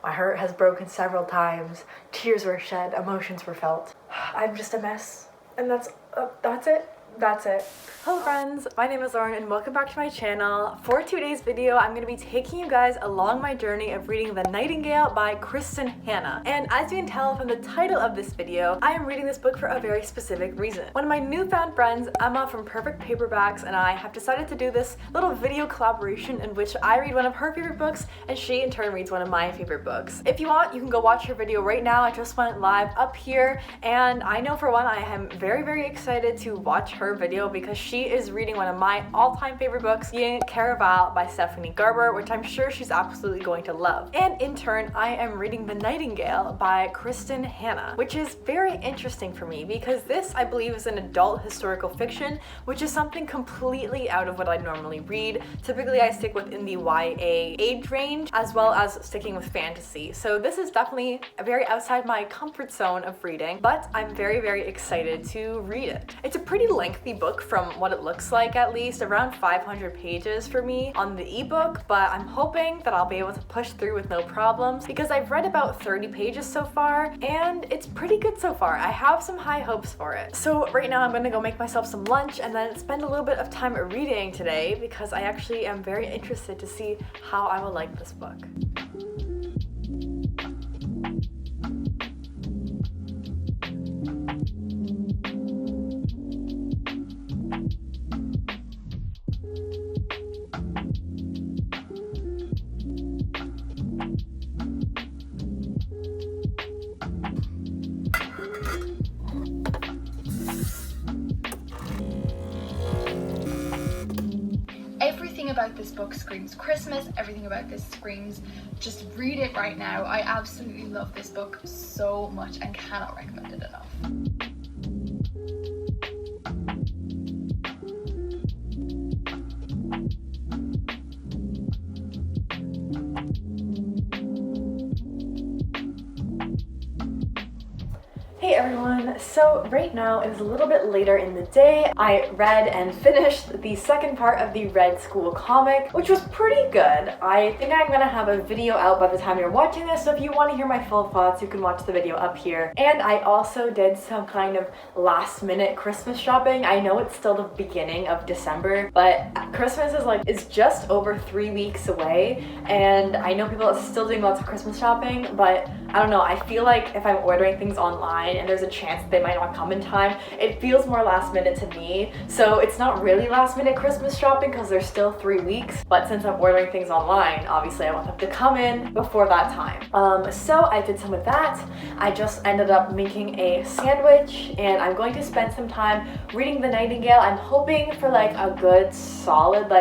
My heart has broken several times. Tears were shed, emotions were felt. I'm just a mess. And that's it. That's it. Hello friends, my name is Lauren and welcome back to my channel. For today's video, I'm going to be taking you guys along my journey of reading The Nightingale by Kristen Hanna. And as you can tell from the title of this video, I am reading this book for a very specific reason. One of my newfound friends, Emma from Perfect Paperbacks, and I have decided to do this little video collaboration in which I read one of her favorite books and she in turn reads one of my favorite books. If you want, you can go watch her video right now. I just went live up here, and I know for one I am very, very excited to watch her video because she is reading one of my all-time favorite books, Being Caraval by Stephanie Garber, which I'm sure she's absolutely going to love. And in turn, I am reading The Nightingale by Kristen Hanna, which is very interesting for me because this, I believe, is an adult historical fiction, which is something completely out of what I normally read. Typically, I stick within the YA age range as well as sticking with fantasy. So this is definitely very outside my comfort zone of reading, but I'm very, very excited to read it. It's a pretty lengthy book from what it looks like, at least around 500 pages for me on the ebook, but I'm hoping that I'll be able to push through with no problems because I've read about 30 pages so far and it's pretty good so far. I have some high hopes for it. So right now I'm gonna go make myself some lunch and then spend a little bit of time reading today because I actually am very interested to see how I will like this book. Everything about this book screams Christmas, everything about this screams just read it right now. I absolutely love this book so much and cannot recommend it enough. Hey everyone, so right now it is a little bit later in the day. I read and finished the second part of the Red School comic, which was pretty good. I think I'm gonna have a video out by the time you're watching this, so if you want to hear my full thoughts, you can watch the video up here. And I also did some kind of last minute Christmas shopping. I know it's still the beginning of December, but Christmas is just over 3 weeks away, and I know people are still doing lots of Christmas shopping, but I don't know, I feel like if I'm ordering things online and there's a chance that they might not come in time, it feels more last minute to me. So it's not really last minute Christmas shopping because there's still 3 weeks, but since I'm ordering things online, obviously I want them to come in before that time. So I did some of that. I just ended up making a sandwich and I'm going to spend some time reading The Nightingale. I'm hoping for like a good solid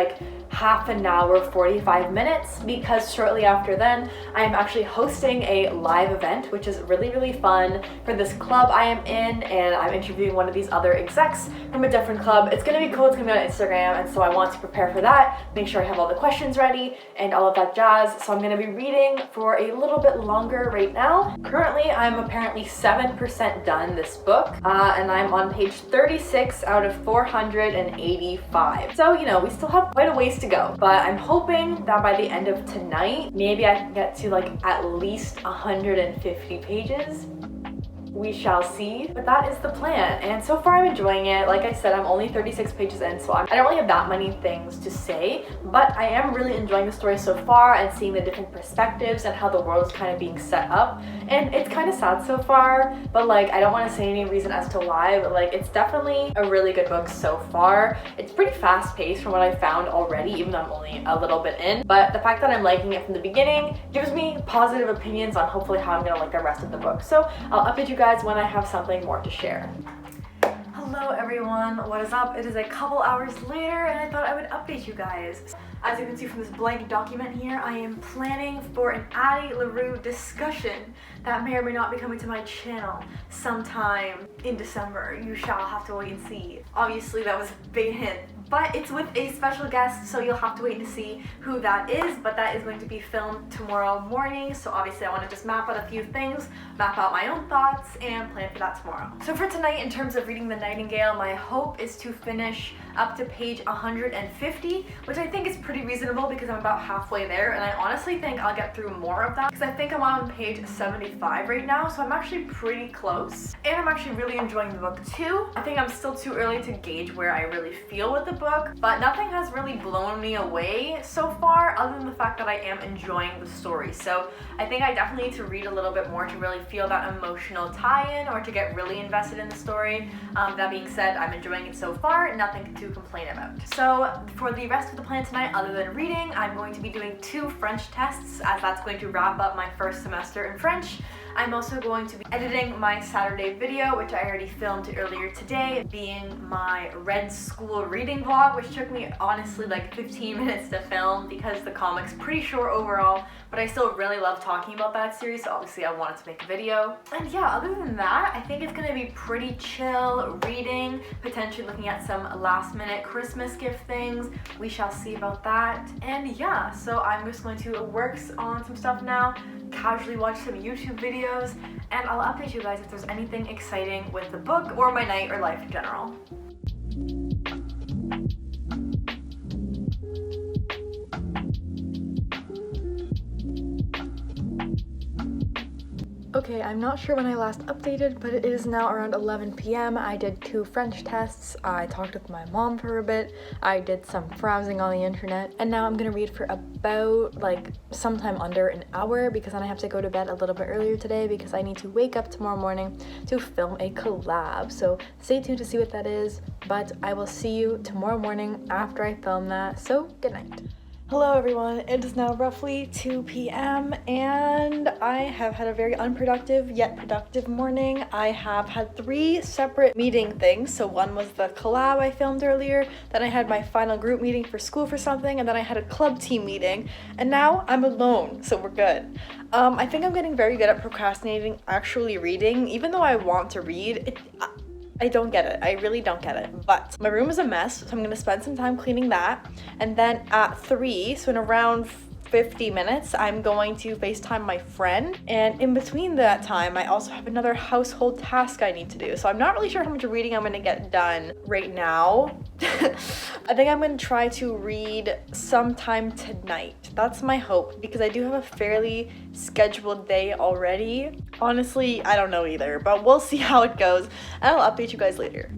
half an hour, 45 minutes, because shortly after then I'm actually hosting a live event, which is really, really fun for this club I am in, and I'm interviewing one of these other execs from a different club. It's gonna be cool, it's gonna be on Instagram, and so I want to prepare for that, make sure I have all the questions ready and all of that jazz. So I'm gonna be reading for a little bit longer right now. Currently, I'm apparently 7% done this book, and I'm on page 36 out of 485. So, you know, we still have quite a ways to go, but I'm hoping that by the end of tonight, maybe I can get to at least 150 pages. We shall see, but that is the plan, and so far I'm enjoying it. Like I said, I'm only 36 pages in, so I don't really have that many things to say, but I am really enjoying the story so far and seeing the different perspectives and how the world is kind of being set up. And it's kind of sad so far, but I don't want to say any reason as to why, but it's definitely a really good book so far. It's pretty fast paced from what I found already, even though I'm only a little bit in, but the fact that I'm liking it from the beginning gives me positive opinions on hopefully how I'm gonna like the rest of the book. So I'll update you guys when I have something more to share. Hello everyone, what is up? It is a couple hours later and I thought I would update you guys. As you can see from this blank document here, I am planning for an Addie LaRue discussion that may or may not be coming to my channel sometime in December. You shall have to wait and see. Obviously that was a big hint, but it's with a special guest, so you'll have to wait to see who that is, but that is going to be filmed tomorrow morning, so obviously I want to just map out a few things, map out my own thoughts, and plan for that tomorrow. So for tonight, in terms of reading The Nightingale, my hope is to finish up to page 150, which I think is pretty reasonable because I'm about halfway there, and I honestly think I'll get through more of that because I think I'm on page 75 right now, so I'm actually pretty close, and I'm actually really enjoying the book too. I think I'm still too early to gauge where I really feel with the book, but nothing has really blown me away so far other than the fact that I am enjoying the story. So I think I definitely need to read a little bit more to really feel that emotional tie-in or to get really invested in the story. That being said, I'm enjoying it so far, nothing to complain about. So for the rest of the plan tonight, other than reading, I'm going to be doing 2 French tests, as that's going to wrap up my first semester in French. I'm also going to be editing my Saturday video, which I already filmed earlier today, being my Red School reading vlog, which took me honestly like 15 minutes to film because the comic's pretty short overall, but I still really love talking about that series, so obviously I wanted to make a video. And yeah, other than that, I think it's gonna be pretty chill reading, potentially looking at some last minute Christmas gift things. We shall see about that. And yeah, so I'm just going to work on some stuff now, casually watch some YouTube videos, and I'll update you guys if there's anything exciting with the book or my night or life in general. Okay, I'm not sure when I last updated, but it is now around 11 p.m. I did 2 French tests, I talked with my mom for a bit, I did some browsing on the internet, and now I'm gonna read for about like sometime under an hour because then I have to go to bed a little bit earlier today because I need to wake up tomorrow morning to film a collab. So stay tuned to see what that is, but I will see you tomorrow morning after I film that, so good night. Hello everyone, it is now roughly 2 p.m. and I have had a very unproductive yet productive morning. I have had 3 separate meeting things. So one was the collab I filmed earlier, then I had my final group meeting for school for something, and then I had a club team meeting, and now I'm alone, so we're good. I think I'm getting very good at procrastinating actually reading, even though I want to read. I don't get it. I really don't get it. But my room is a mess, so I'm going to spend some time cleaning that. And then at 3, so in around 50 minutes, I'm going to FaceTime my friend. And in between that time, I also have another household task I need to do. So I'm not really sure how much reading I'm going to get done right now. I think I'm going to try to read sometime tonight. That's my hope, because I do have a fairly scheduled day already. Honestly, I don't know either, but we'll see how it goes, and I'll update you guys later.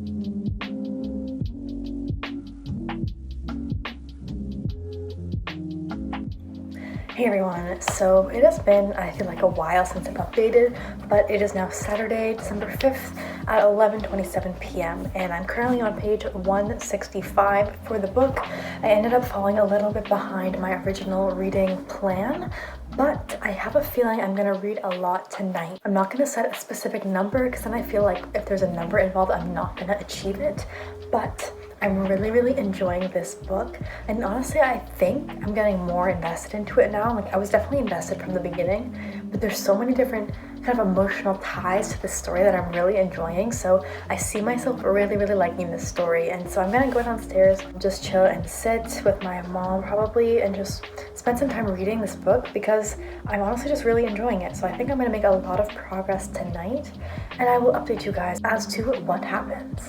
Hey everyone, so it has been, I feel like, a while since I've updated, but it is now Saturday, December 5th at 11:27 p.m. and I'm currently on page 165 for the book. I ended up falling a little bit behind my original reading plan, but I have a feeling I'm gonna read a lot tonight. I'm not gonna set a specific number because then I feel like if there's a number involved, I'm not gonna achieve it, but I'm really enjoying this book, and honestly I think I'm getting more invested into it now. Like, I was definitely invested from the beginning, but there's so many different kind of emotional ties to this story that I'm really enjoying, so I see myself really liking this story. And so I'm gonna go downstairs, just chill and sit with my mom probably, and just spend some time reading this book because I'm honestly just really enjoying it. So I think I'm gonna make a lot of progress tonight, and I will update you guys as to what happens.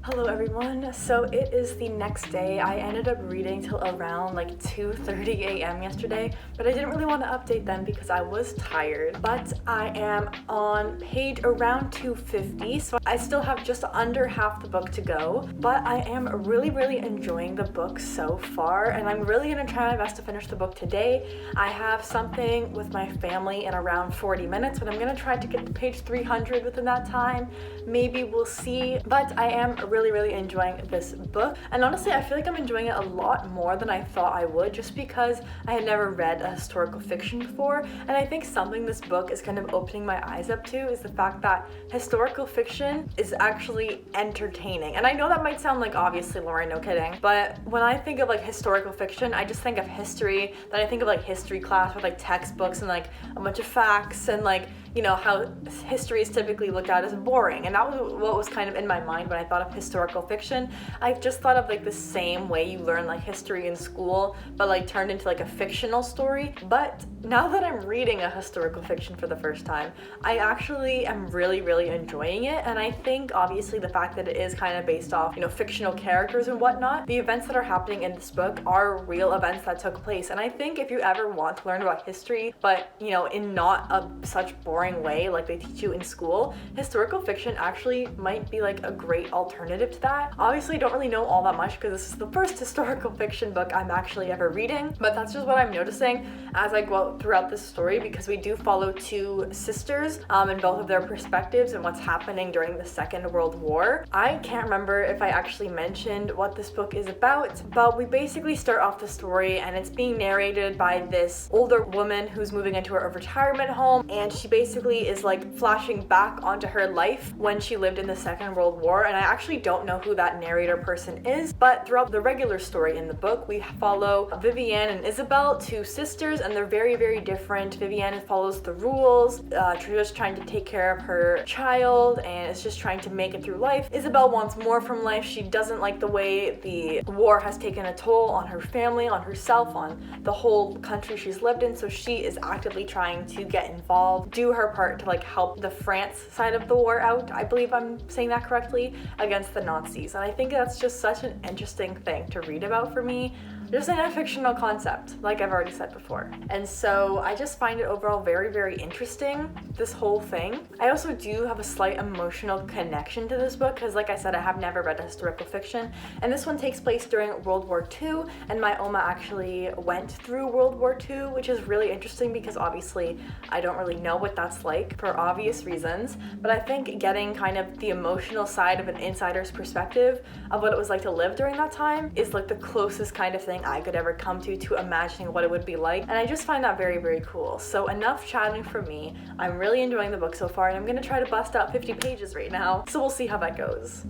Hello everyone, so it is the next day. I ended up reading till around like 2:30 a.m. yesterday, but I didn't really want to update them because I was tired. But I am on page around 250, so I still have just under half the book to go, but I am really enjoying the book so far, and I'm really gonna try my best to finish the book today. I have something with my family in around 40 minutes, but I'm gonna try to get to page 300 within that time. Maybe we'll see, but I am really enjoying enjoying this book. And honestly, I feel like I'm enjoying it a lot more than I thought I would, just because I had never read a historical fiction before. And I think something this book is kind of opening my eyes up to is the fact that historical fiction is actually entertaining. And I know that might sound like, obviously, Lauren, no kidding, but when I think of like historical fiction, I just think of history, then I think of like history class with like textbooks and like a bunch of facts and like, you know, how history is typically looked at as boring. And that was what was kind of in my mind when I thought of historical fiction. I just thought of like the same way you learn like history in school, but like turned into like a fictional story. But now that I'm reading a historical fiction for the first time, I actually am really, really enjoying it. And I think obviously the fact that it is kind of based off, you know, fictional characters and whatnot, the events that are happening in this book are real events that took place. And I think if you ever want to learn about history, but, you know, in not a such boring way like they teach you in school, historical fiction actually might be like a great alternative to that. Obviously, I don't really know all that much because this is the first historical fiction book I'm actually ever reading, but that's just what I'm noticing as I go throughout this story, because we do follow two sisters and both of their perspectives and what's happening during the Second World War. I can't remember if I actually mentioned what this book is about, but we basically start off the story and it's being narrated by this older woman who's moving into her retirement home, and she basically is like flashing back onto her life when she lived in the Second World War. And I actually don't know who that narrator person is, but throughout the regular story in the book, we follow Vivienne and Isabel, two sisters, and they're very, very different. Vivienne follows the rules, just trying to take care of her child and is just trying to make it through life. Isabel wants more from life. She doesn't like the way the war has taken a toll on her family, on herself, on the whole country she's lived in, so she is actively trying to get involved, do her part to like help the France side of the war out, I believe I'm saying that correctly, against the Nazis. And I think that's just such an interesting thing to read about for me, just in a fictional concept, like I've already said before. And so I just find it overall very, very interesting, this whole thing. I also do have a slight emotional connection to this book because, like I said, I have never read a historical fiction, and this one takes place during World War II, and my Oma actually went through World War II, which is really interesting because obviously I don't really know what that's like for obvious reasons, but I think getting kind of the emotional side of an insider's perspective of what it was like to live during that time is like the closest kind of thing I could ever come to imagining what it would be like, and I just find that very, very cool. So enough chatting from me. I'm really enjoying the book so far, and I'm gonna try to bust out 50 pages right now, so we'll see how that goes.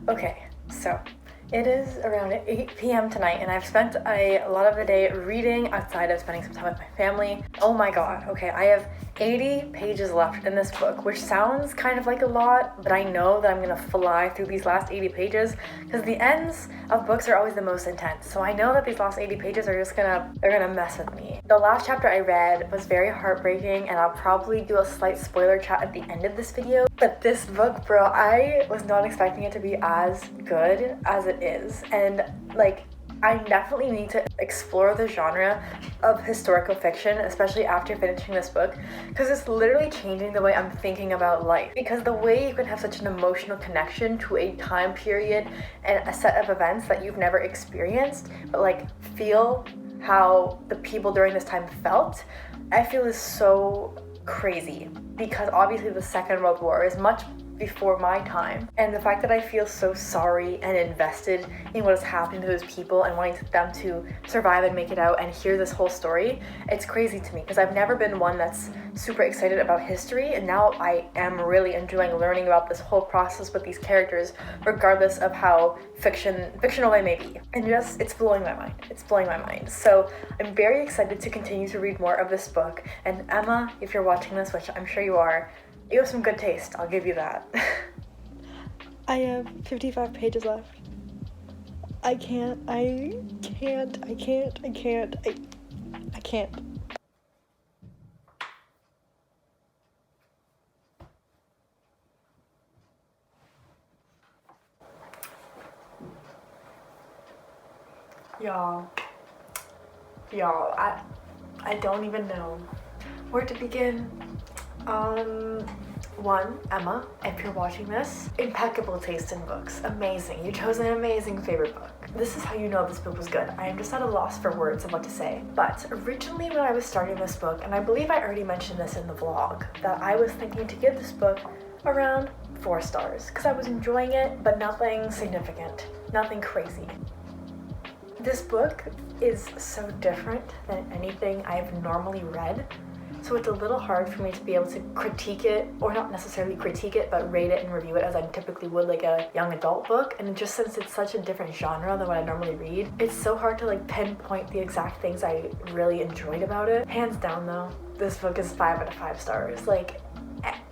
Okay, so it is around 8 p.m. tonight, and I've spent a lot of the day reading outside of spending some time with my family. Oh my god, okay, I have 80 pages left in this book, which sounds kind of like a lot, but I know that I'm gonna fly through these last 80 pages because the ends of books are always the most intense. So I know that these last 80 pages are just they're gonna mess with me. The last chapter I read was very heartbreaking, and I'll probably do a slight spoiler chat at the end of this video. But this book, bro, I was not expecting it to be as good as it is. And like, I definitely need to explore the genre of historical fiction, especially after finishing this book, because it's literally changing the way I'm thinking about life. Because the way you can have such an emotional connection to a time period and a set of events that you've never experienced, but like feel how the people during this time felt, I feel is so crazy, because obviously the Second World War is much before my time, and the fact that I feel so sorry and invested in what is happening to those people and wanting them to survive and make it out and hear this whole story, it's crazy to me because I've never been one that's super excited about history, and now I am really enjoying learning about this whole process with these characters, regardless of how fictional they may be. And just, it's blowing my mind. It's blowing my mind. So I'm very excited to continue to read more of this book, and Emma, if you're watching this, which I'm sure you are, you have some good taste, I'll give you that. I have 55 pages left. I can't. Y'all, I don't even know where to begin. One, Emma, if you're watching this, impeccable taste in books. Amazing. You chose an amazing favorite book. This is how you know this book was good. I am just at a loss for words of what to say. But originally when I was starting this book, and I believe I already mentioned this in the vlog, that I was thinking to give this book around 4 stars because I was enjoying it, but nothing significant, nothing crazy. This book is so different than anything I've normally read. So it's a little hard for me to be able to critique it, or not necessarily critique it, but rate it and review it as I typically would like a young adult book. And just since it's such a different genre than what I normally read, it's so hard to like pinpoint the exact things I really enjoyed about it. Hands down though, this book is 5 out of 5 stars. Like,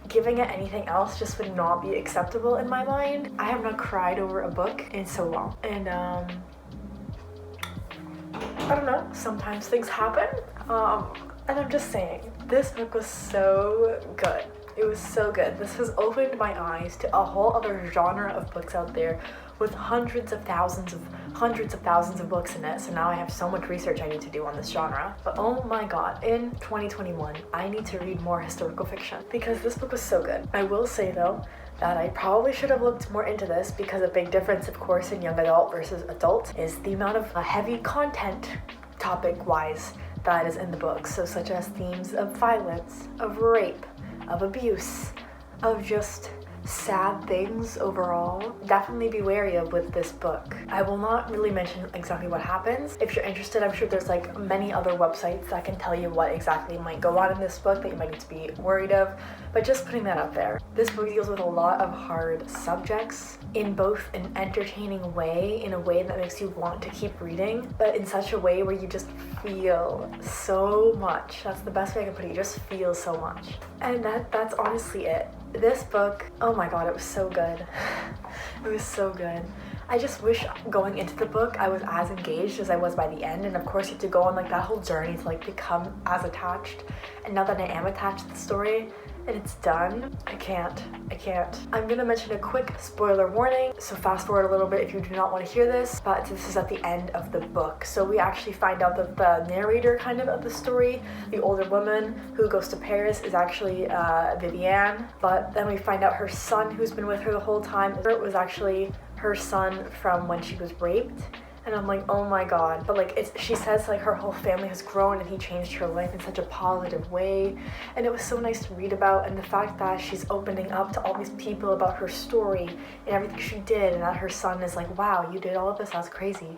giving it anything else just would not be acceptable in my mind. I have not cried over a book in so long. And I don't know, sometimes things happen. And I'm just saying, this book was so good. It was so good. This has opened my eyes to a whole other genre of books out there with hundreds of thousands of books in it. So now I have so much research I need to do on this genre. But oh my god, in 2021, I need to read more historical fiction because this book was so good. I will say though, that I probably should have looked more into this because a big difference, of course, in young adult versus adult is the amount of heavy content topic-wise that is in the book. So such as themes of violence, of rape, of abuse, of just sad things overall. Definitely be wary of with this book. I will not really mention exactly what happens. If you're interested, I'm sure there's like many other websites that can tell you what exactly might go on in this book that you might need to be worried of, but just putting that out there. This book deals with a lot of hard subjects in both an entertaining way, in a way that makes you want to keep reading, but in such a way where you just feel so much. That's the best way I can put it. You just feel so much. And that's honestly it. This book, oh my god, it was so good. It was so good. I just wish going into the book I was as engaged as I was by the end, and of course you have to go on like that whole journey to like become as attached. And now that I am attached to the story and it's done, I can't. I'm gonna mention a quick spoiler warning, so fast forward a little bit if you do not want to hear this, but this is at the end of the book. So we actually find out that the narrator kind of the story, the older woman who goes to Paris, is actually Vivienne, but then we find out her son who's been with her the whole time, it was actually her son from when she was raped. And I'm like, oh my god. But like, she says like her whole family has grown and he changed her life in such a positive way. And it was so nice to read about. And the fact that she's opening up to all these people about her story and everything she did, and that her son is like, wow, you did all of this, that's crazy.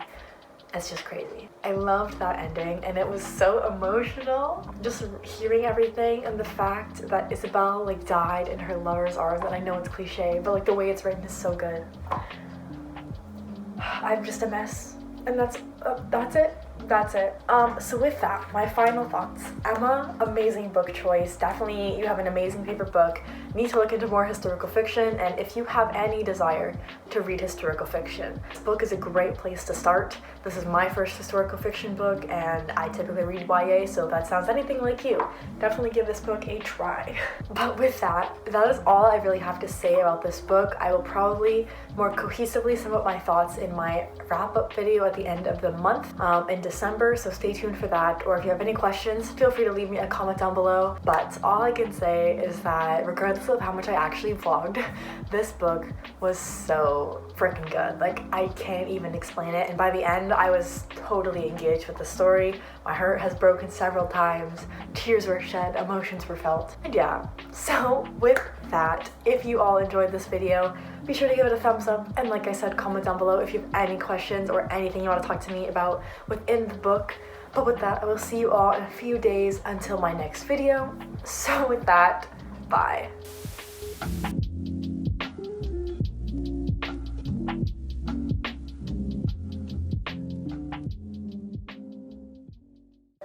It's just crazy. I loved that ending, and it was so emotional. Just hearing everything, and the fact that Isabel like died in her lover's arms, and I know it's cliche, but like the way it's written is so good. I'm just a mess. And that's it. So with that, my final thoughts. Emma, amazing book choice. Definitely, you have an amazing favorite book. Need to look into more historical fiction, and if you have any desire to read historical fiction, this book is a great place to start. This is my first historical fiction book, and I typically read YA, so if that sounds anything like you, definitely give this book a try. But with that is all I really have to say about this book. I will probably more cohesively sum up my thoughts in my wrap-up video at the end of the month in December, so stay tuned for that. Or if you have any questions, feel free to leave me a comment down below. But all I can say is that regardless of how much I actually vlogged, this book was so freaking good. Like, I can't even explain it, and by the end I was totally engaged with the story. My heart has broken several times, tears were shed, emotions were felt, and yeah. So with that, if you all enjoyed this video, be sure to give it a thumbs up, and like I said, comment down below if you have any questions or anything you want to talk to me about within the book. But with that, I will see you all in a few days until my next video. So with that, bye.